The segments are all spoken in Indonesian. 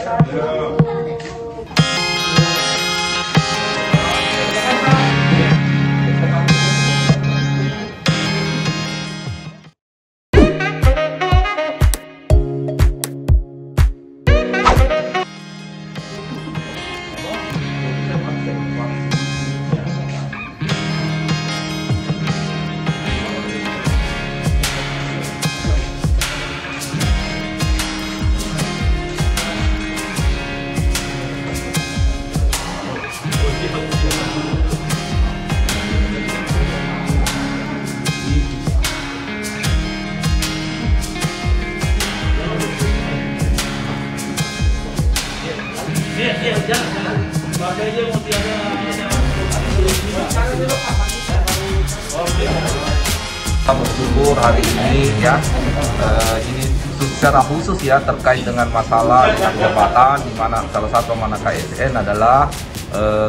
Kita bersyukur hari ini ya, ini secara khusus ya terkait dengan masalah dengan jabatan, di mana salah satu amanah KSN adalah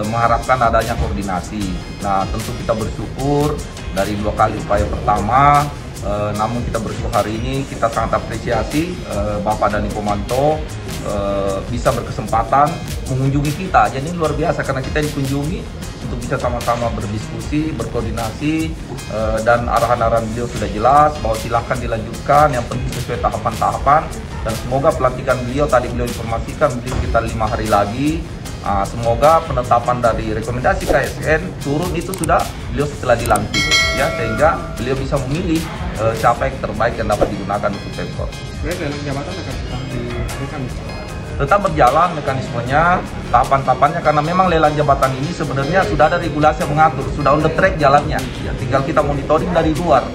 mengharapkan adanya koordinasi. Nah, tentu kita bersyukur dari 2 kali upaya pertama, namun kita bersyukur hari ini kita sangat apresiasi Bapak Dani Pomanto bisa berkesempatan mengunjungi kita. Jadi ini luar biasa karena kita dikunjungi untuk bisa sama-sama berdiskusi, berkoordinasi, dan arahan-arahan beliau sudah jelas bahwa silahkan dilanjutkan, yang penting sesuai tahapan-tahapan, dan semoga pelantikan beliau tadi beliau informasikan beliau sekitar 5 hari lagi. Semoga penetapan dari rekomendasi KSN turun itu sudah beliau setelah dilantik ya, sehingga beliau bisa memilih siapa yang terbaik yang dapat digunakan untuk Pemkot. Dalam jabatan akan tetap berjalan mekanismenya, tahapan-tahapannya, karena memang lelang jabatan ini sebenarnya sudah ada regulasi yang mengatur, sudah on the track jalannya ya, tinggal kita monitoring dari luar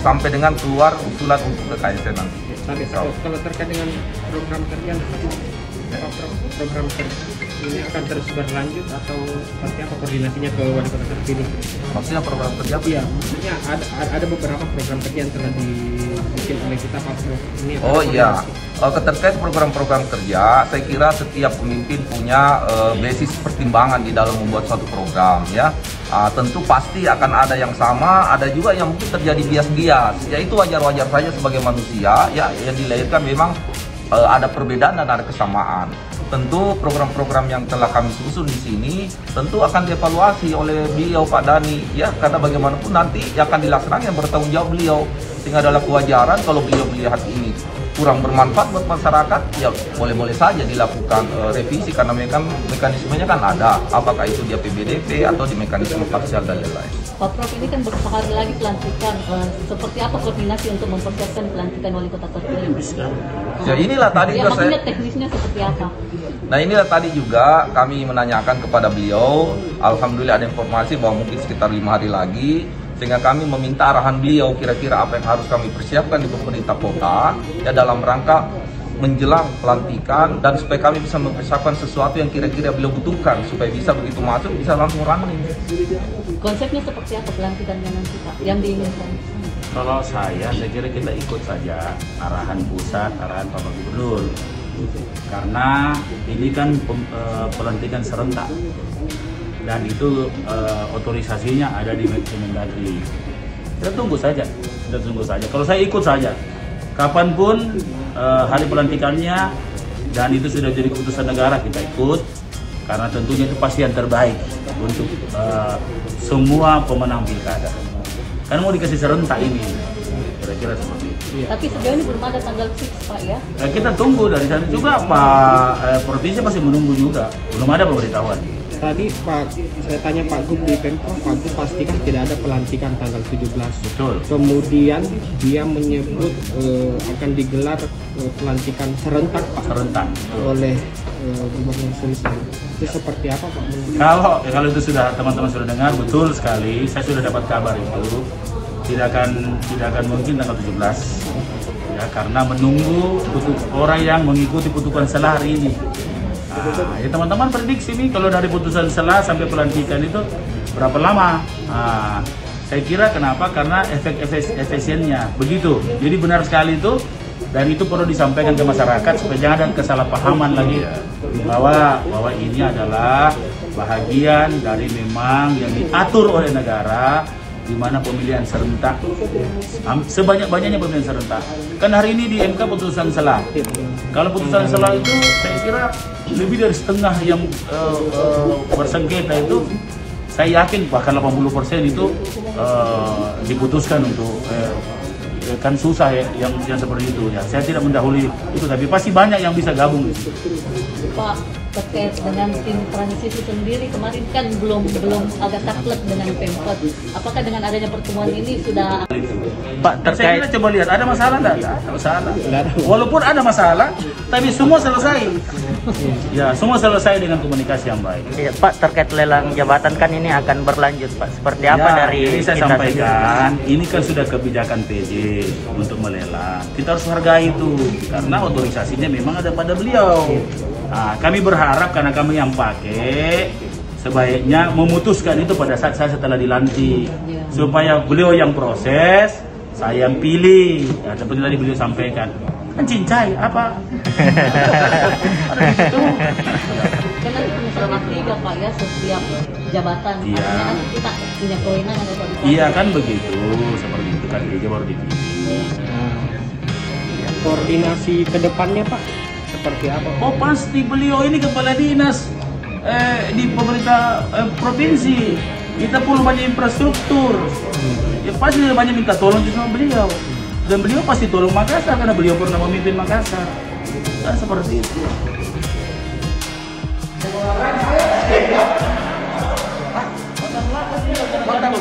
sampai dengan keluar usulan untuk ke KSN nanti. Kalau terkait dengan program kerja, program kerja ini akan terus berlanjut atau seperti apa koordinasinya ke wali kota terpilih? Maksudnya program kerja? Iya, maksudnya ada beberapa program kerja yang telah dibikin oleh kita Pak Prof. Ini oh iya, terkait program-program kerja, saya kira setiap pemimpin punya basis pertimbangan di dalam membuat suatu program ya. Tentu pasti akan ada yang sama, ada juga yang mungkin terjadi bias-bias. Ya itu wajar-wajar saja sebagai manusia ya, yang dilahirkan memang ada perbedaan dan ada kesamaan. Tentu program-program yang telah kami susun di sini tentu akan dievaluasi oleh beliau Pak Dani ya, karena bagaimanapun nanti yang akan dilaksanakan yang bertanggung jawab beliau. Sehingga adalah kewajaran kalau beliau melihat ini kurang bermanfaat buat masyarakat, ya boleh-boleh saja dilakukan revisi, karena mekanismenya kan ada, apakah itu di APBDP atau di mekanisme parsial dan lain-lain. Pak Prof, ini kan beberapa hari lagi pelantikan, seperti apa koordinasi untuk mempersiapkan pelantikan wali kota terpilih? Ya inilah tadi ya, maksudnya teknisnya seperti apa? Nah inilah tadi juga kami menanyakan kepada beliau, alhamdulillah ada informasi bahwa mungkin sekitar 5 hari lagi, sehingga kami meminta arahan beliau kira-kira apa yang harus kami persiapkan di pemerintah kota ya dalam rangka menjelang pelantikan, dan supaya kami bisa mempersiapkan sesuatu yang kira-kira beliau butuhkan supaya bisa begitu masuk bisa langsung running. Konsepnya seperti apa pelantikannya nanti Pak yang diinginkan? Kalau saya kira kita ikut saja arahan pusat, arahan Pak Gubernur, karena ini kan pelantikan serentak dan itu otorisasinya ada di Kemendagri. Kita tunggu saja. Kalau saya ikut saja, kapanpun hari pelantikannya, dan itu sudah jadi keputusan negara, kita ikut, karena tentunya itu pasti yang terbaik untuk semua pemenang pilkada. Kan mau dikasih serentak ini, kira-kira seperti itu. Tapi sejauh ini belum ada tanggal fix Pak ya? Kita tunggu dari sana juga, Pak Provinsi masih menunggu juga, belum ada pemberitahuan. Tadi Pak, saya tanya Pak Gub di Pemprov, Pak Gub pastikan tidak ada pelantikan tanggal 17. Betul. Kemudian dia menyebut akan digelar pelantikan serentak Pak. Serentak. Oleh Gubernur Sulsel. Itu seperti apa Pak? Kalau itu sudah teman-teman sudah dengar, betul sekali. Saya sudah dapat kabar itu. Tidak akan mungkin tanggal 17. Ya, karena menunggu orang yang mengikuti putusan selah hari ini. Nah, ya teman-teman prediksi nih kalau dari putusan selah sampai pelantikan itu berapa lama? Nah, saya kira kenapa? Karena efisiennya begitu. Jadi benar sekali itu, dan itu perlu disampaikan ke masyarakat supaya jangan ada kesalahpahaman lagi bahwa ini adalah bahagian dari memang yang diatur oleh negara di mana pemilihan serentak, sebanyak-banyaknya pemilihan serentak. Kan hari ini di MK putusan selah. Kalau putusan selah itu saya kira lebih dari setengah yang bersengketa itu, saya yakin bahkan 80% itu diputuskan untuk kan susah ya yang seperti itu ya. Saya tidak mendahului itu, tapi pasti banyak yang bisa gabung di situ. Pak, terkait dengan tim transisi sendiri kemarin kan belum agak saklek dengan Pemkot. Apakah dengan adanya pertemuan ini sudah Pak, saya kira coba lihat ada masalah nggak? Ada masalah. Walaupun ada masalah, tapi semua selesai. Ya, semua selesai dengan komunikasi yang baik. Ya, Pak, terkait lelang jabatan kan ini akan berlanjut, Pak. Seperti apa dari jadi saya kita sampaikan, ini kan sudah kebijakan PJ untuk melelang. Kita harus hargai itu, karena otorisasinya memang ada pada beliau. Nah, kami berharap karena kami yang pakai, sebaiknya memutuskan itu pada saat saya setelah dilantik, supaya beliau yang proses, saya yang pilih. Ya, seperti tadi beliau sampaikan, kan cincai apa? Ada di situ. karena itu salah tiga Pak ya setiap jabatan. Iya. Artinya nanti kita punya kewenangan atau Iya kan begitu, seperti itu kan dia baru dipilih. Koordinasi ke depannya Pak seperti apa? Oh pasti beliau ini kepala dinas di pemerintah provinsi. Kita perlu banyak infrastruktur. Ya pasti banyak minta tolong sama beliau. Dan beliau pasti tolong Makassar karena beliau pernah memimpin Makassar. Kan seperti itu. Makan